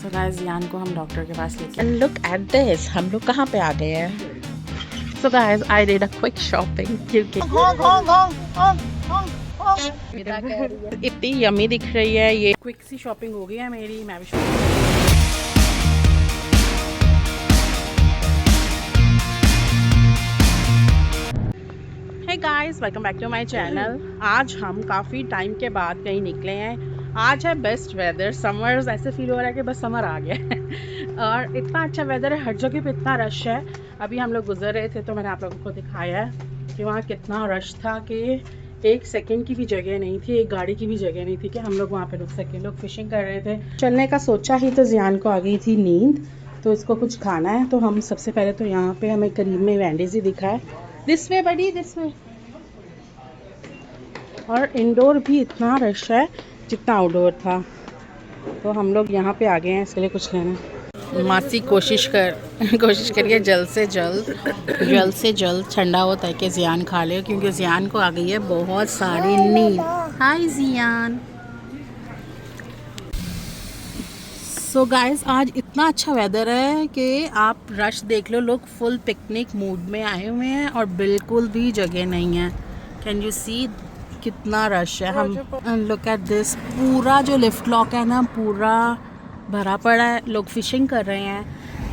So guys जियान को हम doctor के पास लेके And look at this, हम लोग कहाँ पे आ गए हैं? So guys, I did a quick shopping क्योंकि इतनी यम्मी दिख रही है ये। क्विक सी शॉपिंग हो गई है मेरी। मैं भी Hey guys, welcome back to my channel। आज हम काफ़ी टाइम के बाद कहीं निकले हैं। आज है बेस्ट वेदर, समर्स ऐसे फील हो रहा है कि बस समर आ गया है और इतना अच्छा वेदर है, हर जगह पे इतना रश है। अभी हम लोग गुजर रहे थे तो मैंने आप लोगों को दिखाया है कि वहाँ कितना रश था कि एक सेकंड की भी जगह नहीं थी, एक गाड़ी की भी जगह नहीं थी कि हम लोग वहाँ पे रुक सकें। लोग फिशिंग कर रहे थे। चलने का सोचा ही तो जियान को आ गई थी नींद, तो इसको कुछ खाना है। तो हम सबसे पहले तो यहाँ पे हमें करीब में वेंडीज ही दिखा है। This way buddy, this way. और इंडोर भी इतना रश है जितना आउटडोर था। तो हम लोग यहाँ पे आ गए हैं इसके लिए कुछ लेना। मासी कोशिश करिए जल्द से जल्द ठंडा हो ताकि जियान खा ले, क्योंकि जियान को आ गई है बहुत सारी नींद। हाय जियान। सो गाइस, आज इतना अच्छा वेदर है कि आप रश देख लो, लोग फुल पिकनिक मूड में आए हुए हैं और बिल्कुल भी जगह नहीं है। कैन यू सी कितना रश है। हम लुक एट दिस, पूरा जो लिफ्ट लॉक है ना पूरा भरा पड़ा है। लोग फिशिंग कर रहे हैं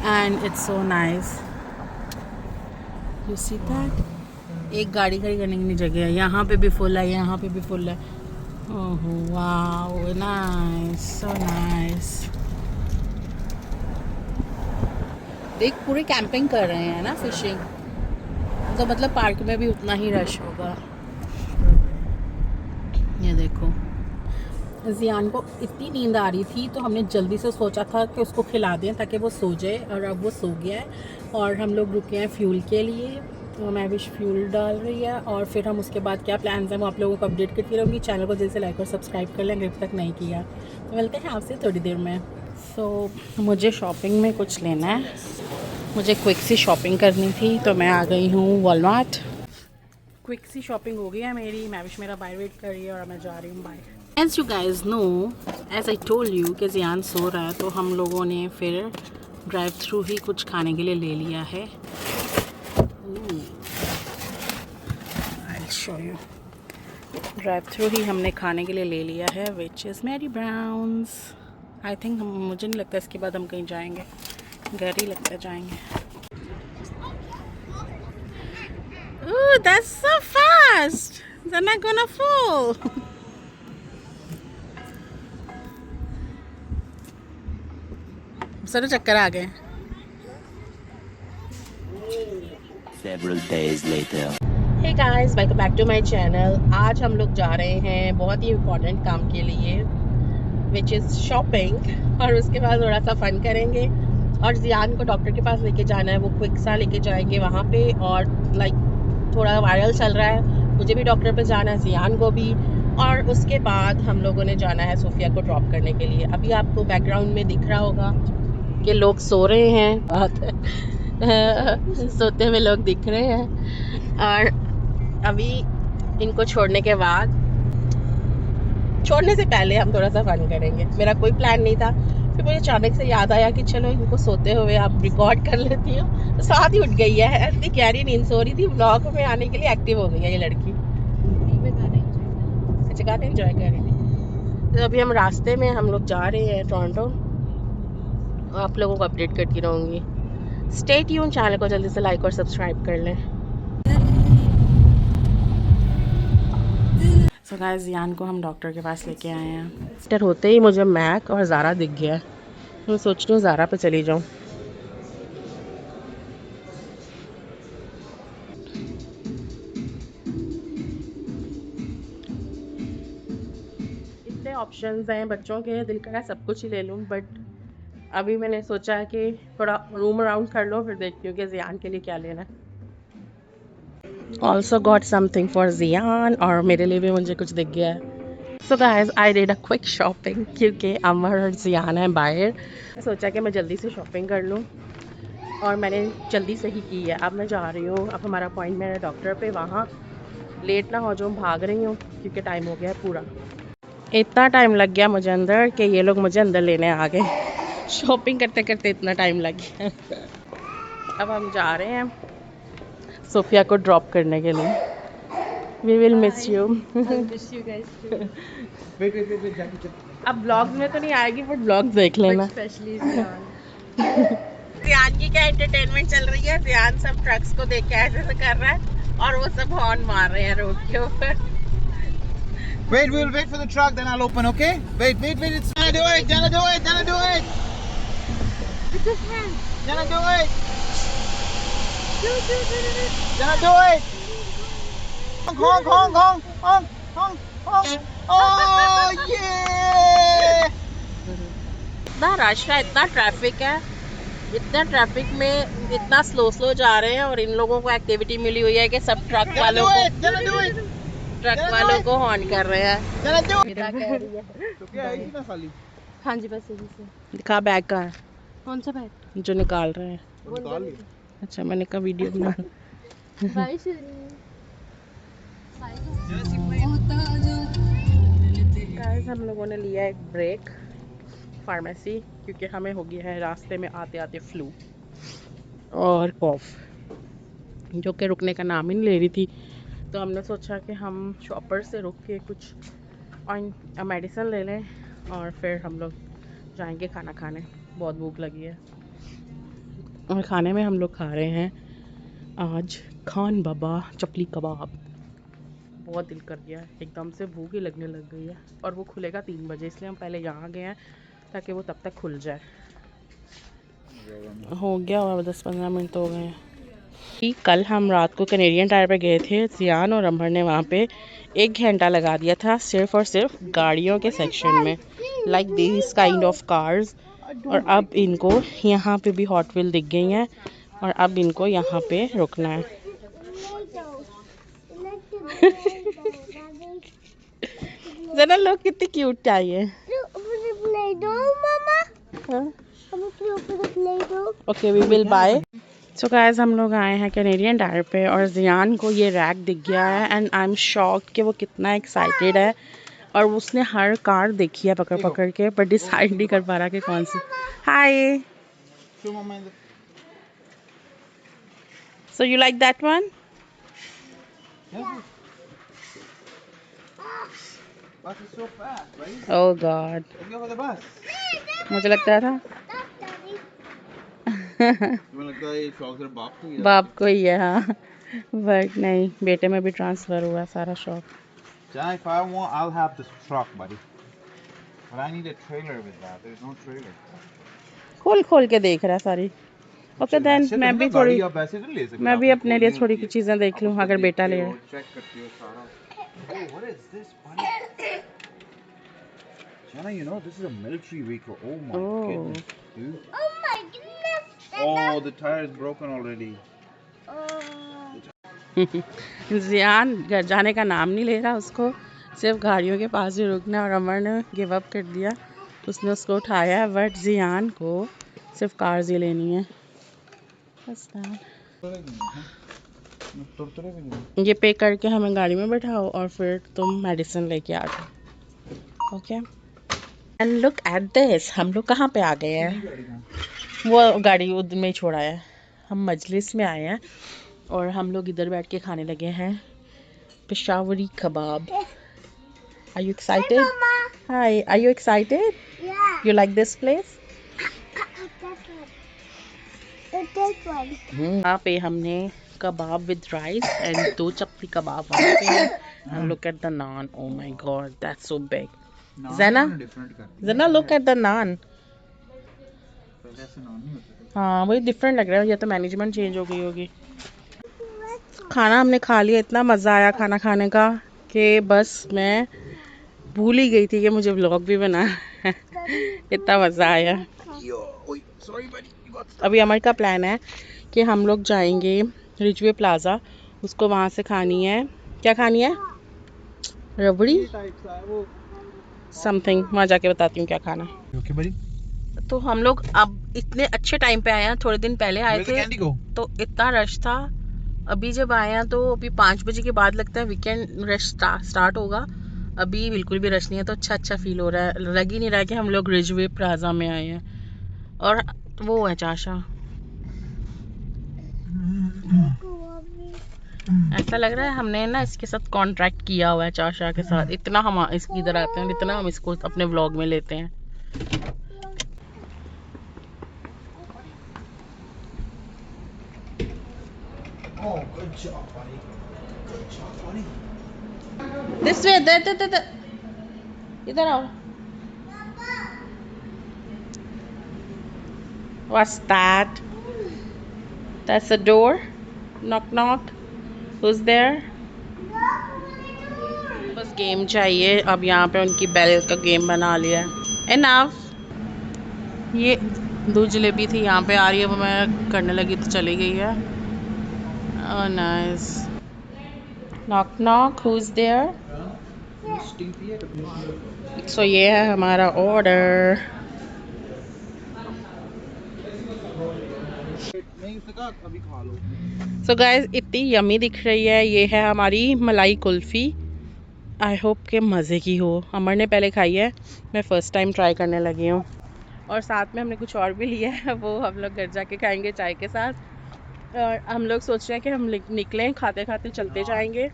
and it's so nice. You see that, एक गाड़ी खड़ी करने की नहीं जगह है। यहाँ पे भी फुल है, यहाँ पे भी फुल है। Oh wow, nice, so nice. देख, पूरे कैंपिंग कर रहे हैं ना, फिशिंग। तो मतलब पार्क में भी उतना ही रश होगा। ये देखो, जियान को इतनी नींद आ रही थी तो हमने जल्दी से सोचा था कि उसको खिला दें ताकि वो सो जाए, और अब वो सो गया है। और हम लोग रुके हैं फ्यूल के लिए, तो मैं भी फ्यूल डाल रही है। और फिर हम उसके बाद क्या प्लान्स हैं वो आप लोगों को अपडेट करती रहूँगी। चैनल को जल्दी से लाइक और सब्सक्राइब कर लें अगर अब तक नहीं किया। तो मिलते हैं आपसे थोड़ी देर में। सो मुझे शॉपिंग में कुछ लेना है, मुझे क्विक सी शॉपिंग करनी थी तो मैं आ गई हूँ वॉलमार्ट। क्विक सी शॉपिंग हो गई है मेरी। मैं भी मेरा बाय वेट कर रही है और मैं जा रही हूँ bye. As you guys know, as I told you कि जियान सो रहा है, तो हम लोगों ने फिर ड्राइव थ्रू ही कुछ खाने के लिए ले लिया है। I show you, drive through ही हमने खाने के लिए ले लिया है, which is Mary Brown's. I think मुझे नहीं लगता इसके बाद हम कहीं जाएंगे, घर ही लगता जाएंगे। Ooh, that's so fast. They're not gonna fall. सारे चक्कर आ गए। Several days later. Hey guys, welcome back to my channel। आज हम लोग जा रहे हैं बहुत ही इम्पोर्टेंट काम के लिए, which is shopping, और उसके बाद थोड़ा सा फन करेंगे। और जियान को डॉक्टर के पास लेके जाना है, वो क्विक सा लेके जाएंगे वहाँ पे। और लाइक थोड़ा वायरल चल रहा है, मुझे भी डॉक्टर पे जाना है, जियान को भी। और उसके बाद हम लोगों ने जाना है सोफिया को ड्रॉप करने के लिए। अभी आपको बैकग्राउंड में दिख रहा होगा कि लोग सो रहे हैं, बात है सोते हुए लोग दिख रहे हैं। और अभी इनको छोड़ने के बाद, छोड़ने से पहले हम थोड़ा सा फन करेंगे। मेरा कोई प्लान नहीं था, फिर मुझे अचानक से याद आया कि चलो इनको सोते हुए आप रिकॉर्ड कर लेती हूँ। तो साथ ही उठ गई है, इतनी गहरी नींद सो रही थी। व्लॉग में आने के लिए एक्टिव हो गई है ये लड़की। अच्छा, गाने एंजॉय कर रही थी। तो अभी हम रास्ते में हम लोग जा रहे हैं टोरंटो, आप लोगों को अपडेट करती रहूँगी। स्टे ट्यून, चैनल को जल्दी से लाइक और सब्सक्राइब कर लें। सो गाइस, जियान को हम डॉक्टर के पास लेके आए हैं। डॉक्टर होते ही मुझे मैक और ज़ारा दिख गया। मैं सोच रही हूँ ज़ारा पे चली जाऊँ। इतने ऑप्शंस हैं बच्चों के, दिल करा सब कुछ ही ले लूँ, बट अभी मैंने सोचा है कि थोड़ा रूम अराउंड कर लो, फिर देखती हूँ कि जियान के लिए क्या लेना है। ऑल्सो गॉट समथिंग फॉर जियान, और मेरे लिए भी मुझे कुछ दिख गया है। So guys, I did a quick shopping क्योंकि अमर और जियान है बाहर। सोचा कि मैं जल्दी से शॉपिंग कर लूँ, और मैंने जल्दी से ही की है। अब मैं जा रही हूँ, अब हमारा अपॉइंटमेंट है डॉक्टर पे, वहाँ लेट ना हो जाऊँ, भाग रही हूँ क्योंकि टाइम हो गया है पूरा। इतना टाइम लग गया मुझे अंदर कि ये लोग मुझे अंदर लेने आ गए। शॉपिंग करते करते इतना टाइम लग गया। अब हम जा रहे हैं सोफिया को ड्रॉप करने के लिए। We will miss you. अब ब्लॉग में तो नहीं आएगी बट ब्लॉग देख लेना। जियान की क्या एंटरटेनमेंट चल रही है। जियान सब ट्रक्स को देख के ऐसे ऐसे कर रहा है और वो सब हॉर्न मार रहे हैं रोड के ऊपर। Wait, we'll wait for the truck, then I'll open, okay? Wait, it's Jana, do it! Jana, do it! Jana, do it! Jana, do it! Jana, do it! Honk, honk, honk, honk, honk, honk! Oh, yeah! इतना rush है, इतना traffic है, इतना traffic में इतना slow जा रहे हैं और इन लोगों को एक्टिविटी मिली हुई है कि सब ट्रक वालों को हॉर्न कर रहे हैं। Jana, do it! मेरा कह रही है। तो क्या है इतना खाली? हाँ जी, बस यही से। दिखा बैग का है। कौन सा बैग? जो निकाल रहे हैं। निकाल लिया। अच्छा, मैंने कहा वीडियो बना। गाइस, हम लोगों ने लिया एक ब्रेक फार्मेसी क्योंकि हमें हो गया है रास्ते में आते आते फ्लू और कॉफ जो कि रुकने का नाम ही नहीं ले रही थी। तो हमने सोचा कि हम शॉपर से रुक के कुछ मेडिसिन ले लें और फिर हम लोग जाएंगे खाना खाने। बहुत भूख लगी है और खाने में हम लोग खा रहे हैं आज खान बाबा चपली कबाब। बहुत दिल कर गया है, एकदम से भूख ही लगने लग गई है और वो खुलेगा 3 बजे, इसलिए हम पहले यहाँ गए हैं ताकि वो तब तक खुल जाए। हो गया और 10-15 मिनट तो हो गए हैं। कल हम रात को कैनेडियन टायर पे गए थे। जियान और अमर ने वहाँ पे 1 घंटा लगा दिया था सिर्फ और सिर्फ गाड़ियों के सेक्शन में, like this kind of cars. और अब इनको यहाँ पे भी हॉट व्हील दिख गई हैं और अब इनको यहाँ पे रुकना है। जरा लोग कितनी क्यूट आई है। Okay, we will bye. So guys, हम लोग आए हैं कैनेडियन टायर पे और जियान को ये रैक दिख गया है एंड आई एम शॉक्ड कि वो कितना एक्साइटेड है और उसने हर कार देखी है पकड़ पकड़ के, पर डिसाइड नहीं कर पा रहा कि कौन सी। Hi, so you like that one? Bus is so fast, right? Oh God, Let's go for the bus. मुझे लगता था तुम्हें लगता है ये शौक सिर्फ बाप को ही है? बाप को ही है, हाँ, बट नहीं, बेटे में भी ट्रांसफ़र हुआ सारा शौक। Jana, if I want, I'll have this truck, buddy. But I need a trailer with that. There's no trailer. खोल खोल के देख रहा है सारी। ओके देन, ऐसे तो मैं ना भी गाड़ी थोड़ी आप ऐसे तो ले सकते हो, मैं भी आपने अपने लिए खोलनी थोड़ी होती है। चीज़ें देख आप लूँ उसको अगर बेटा देखते ले हो, रहा है। check करते हो सारा। Oh, what is this, buddy? Jana, you know this is a military vehicle. Oh my goodness, dude. Oh my goodness! Oh, the tire is broken already. जियान घर जाने का नाम नहीं ले रहा, उसको सिर्फ गाड़ियों के पास ही रुकना है और अमर ने गिव अप कर दिया, उसने उसको उठाया है, बट जियान को सिर्फ कार्स ही लेनी है। बस ये पे करके हमें गाड़ी में बैठाओ और फिर तुम मेडिसिन लेके आ जाओ। Okay, and look at this, हम लोग कहाँ पे आ गए हैं? वो गाड़ी उधर में ही छोड़ा है। हम मजलिस में आए हैं और हम लोग इधर बैठ के खाने लगे हैं Peshawari kebab. Are you excited? Hi, are you excited? Yeah. You like this place? This one. यहाँ पे हमने kebab with rice and 2 chapli kebab वहाँ पे हैं। And look at the naan, oh my God, that's so big. Zana, Zana look at the naan. हाँ, वही डिफरेंट लग रहा है, या तो मैनेजमेंट चेंज हो गई होगी। खाना हमने खा लिया, इतना मज़ा आया खाना खाने का कि बस मैं भूल ही गई थी कि मुझे व्लॉग भी बनाना है। इतना मज़ा आया। अभी अमर का प्लान है कि हम लोग जाएंगे रिजवे प्लाज़ा, उसको वहाँ से खानी है, क्या खानी है, रबड़ी समथिंग, वहाँ जाके बताती हूँ क्या खाना है। Okay, buddy. तो हम लोग अब इतने अच्छे टाइम पे आए हैं, थोड़े दिन पहले आए Where's the थे candy go? तो इतना रश था। अभी जब आए हैं तो अभी 5 बजे के बाद लगता है वीकेंड रश स्टार्ट होगा। अभी बिल्कुल भी रश नहीं है, तो अच्छा फील हो रहा है, लग ही नहीं रहा है कि हम लोग रिजवे प्लाजा में आए हैं। और वो है चाशा। ऐसा लग रहा है हमने ना इसके साथ कॉन्ट्रैक्ट किया हुआ है, चाशा के साथ। इतना हम इसकी इधर आते हैं और इतना हम इसको अपने व्लॉग में लेते हैं। Oh, good job, buddy. Good job, buddy. This way, इधर आओ। What's that? That's a door. Knock knock. Who's there? बस गेम चाहिए। अब यहाँ पे उनकी बेल का गेम बना लिया है। Enough. ये 2 जलेबी थी यहाँ पे आ रही है, वो मैं करने लगी तो चली गई है। Oh nice. Knock knock. Who's there? So ये है हमारा ऑर्डर। नहीं सका अभी खा लो। सो गाइस इतनी यमी दिख रही है। ये है हमारी मलाई कुल्फ़ी। आई होप के मज़े की हो। अमर ने पहले खाई है, मैं फ़र्स्ट टाइम ट्राई करने लगी हूँ। और साथ में हमने कुछ और भी लिया है, वो हम लोग घर जाके खाएंगे चाय के साथ। और हम लोग सोच रहे हैं कि हम निकलें, खाते खाते चलते जाएंगे,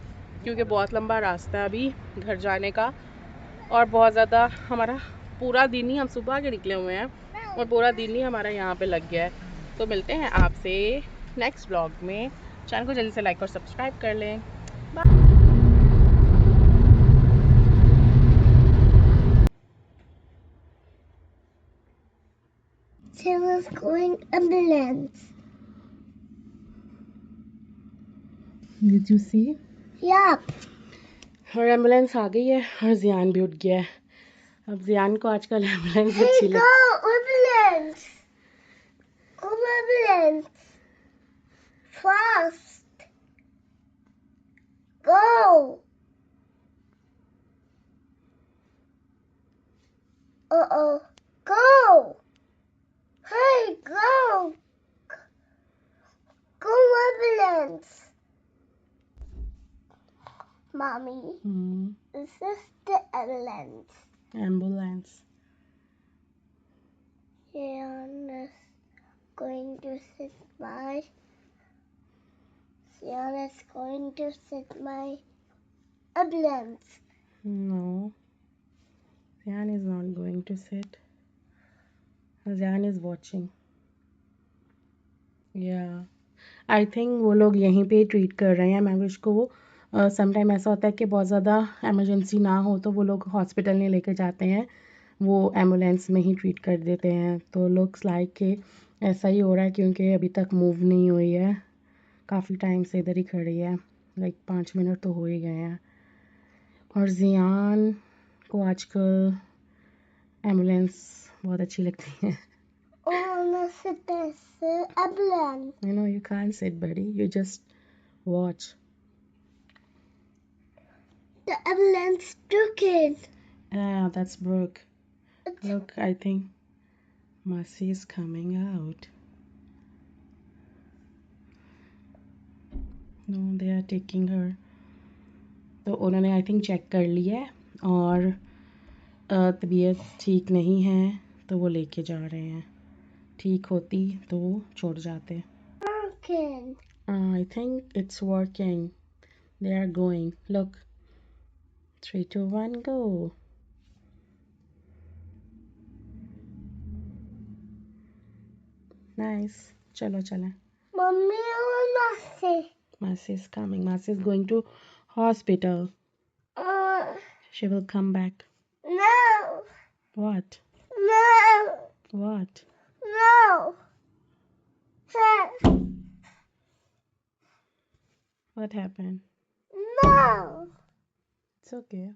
क्योंकि बहुत लंबा रास्ता है अभी घर जाने का। और बहुत ज़्यादा हमारा पूरा दिन ही, हम सुबह के निकले हुए हैं और पूरा दिन ही हमारा यहाँ पे लग गया है। तो मिलते हैं आपसे नेक्स्ट ब्लॉग में। चैनल को जल्दी से लाइक और सब्सक्राइब कर लें। Taylor's going ambulance. Did you see? Yup. और एम्बुलेंस आ गई है और जियान भी उठ गया है। अब जियान को आजकल एम्बुलेंस अच्छी Hey, लगती go ambulance. Go ambulance. Fast. Go. Uh-oh. Go. Hey, go. Go ambulance. Mommy, this is the ambulance. Ambulance. Sienna's going to sit my. Sienna's going to sit my ambulance. No, Ziyan is not going to sit. Ziyan is watching. Yeah, I think वो लोग यहीं पे treat कर रहे हैं मैविश को। Sometime ऐसा होता है कि बहुत ज़्यादा इमरजेंसी ना हो तो वो लोग हॉस्पिटल नहीं लेके जाते हैं, वो एम्बुलेंस में ही ट्रीट कर देते हैं। तो लुक्स लाइक कि ऐसा ही हो रहा है, क्योंकि अभी तक मूव नहीं हुई है, काफ़ी टाइम से इधर ही खड़ी है। लाइक 5 मिनट तो हो ही गए हैं। और जियान को आजकल एम्बुलेंस बहुत अच्छी लगती है। Oh, sit this ambulance. I know you can't sit, buddy. You just watch. The ambulance took it. Ah, that's Brooke. Look, I think Mercy is coming out. No, they are taking her. तो उन्होंने I think check कर लिया है और तबीयत ठीक नहीं है तो वो लेके जा रहे हैं। ठीक होती तो वो छोड़ जाते। Working. I think it's working. They are going. Look. 3, 2, 1, go. Nice. चलो चलें। Mommy, I wanna see. Mercy is coming. Mercy is going to hospital. She will come back. No. What? No. What? No. What happened? No. It's okay.